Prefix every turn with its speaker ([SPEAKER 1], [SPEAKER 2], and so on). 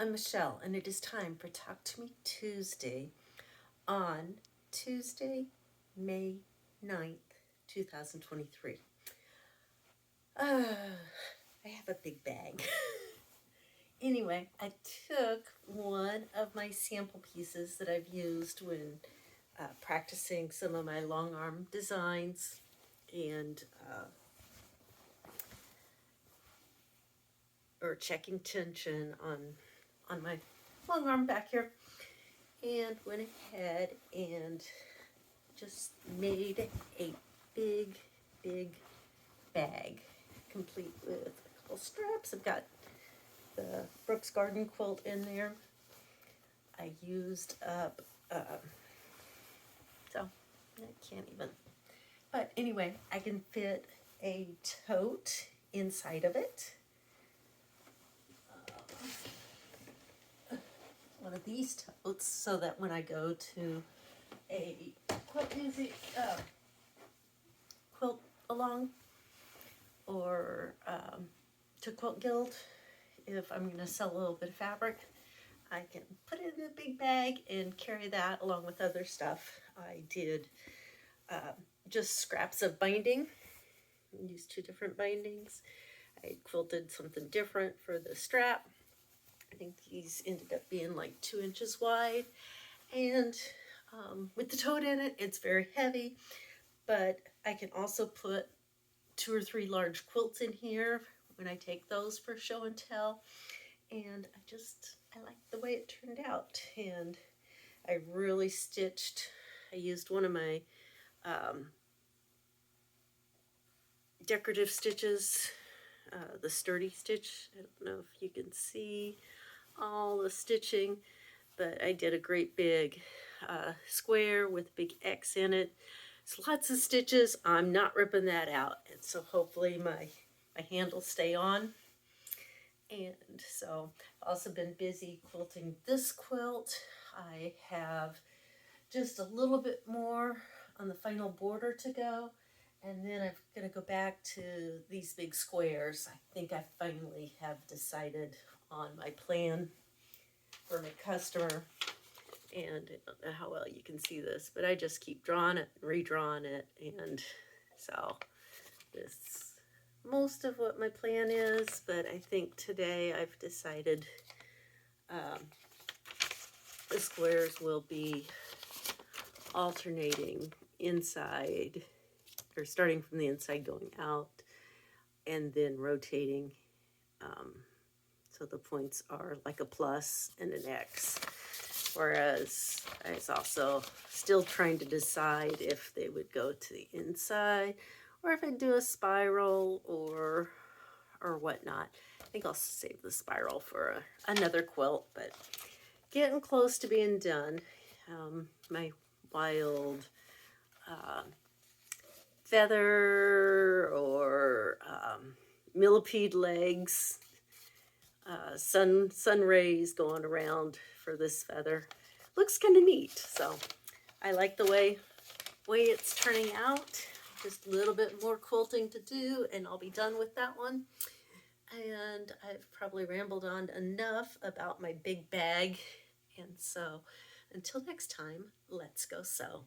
[SPEAKER 1] I'm Michelle, and it is time for Talk to Me Tuesday on Tuesday, May 9th, 2023. I have a big bag. Anyway, I took one of my sample pieces that I've used when practicing some of my long arm designs and or checking tension on my long arm back here, and went ahead and just made a big bag complete with a couple straps. I've got the Brooks Garden quilt in there. I used up so I can't even, but anyway, I can fit a tote inside of it, one of these totes, so that when I go to a quilt music quilt along or to Quilt Guild, if I'm going to sell a little bit of fabric, I can put it in a big bag and carry that along with other stuff. I did just scraps of binding. I used two different bindings. I quilted something different for the strap. I think these ended up being like 2 inches wide, and with the tote in it, it's very heavy, but I can also put 2 or 3 large quilts in here when I take those for show and tell. And I like the way it turned out, and I really stitched. I used one of my decorative stitches, the sturdy stitch. I don't know if you can see all the stitching, but I did a great big square with a big X in it. It's lots of stitches. I'm not ripping that out, and so hopefully my handles stay on. And so I've also been busy quilting this quilt. I have just a little bit more on the final border to go, and then I'm going to go back to these big squares. I think I finally have decided on my plan for my customer, and I don't know how well you can see this, but I just keep drawing it and redrawing it, and so this most of what my plan is, but I think today I've decided the squares will be alternating inside, or starting from the inside going out, and then rotating, so the points are like a plus and an X. Whereas I was also still trying to decide if they would go to the inside or if I'd do a spiral or whatnot. I think I'll save the spiral for another quilt, but getting close to being done. My wild feather or millipede legs, sun rays going around for this feather. Looks kind of neat, so I like the way it's turning out. Just a little bit more quilting to do and I'll be done with that one. And I've probably rambled on enough about my big bag, and so until next time, let's go sew.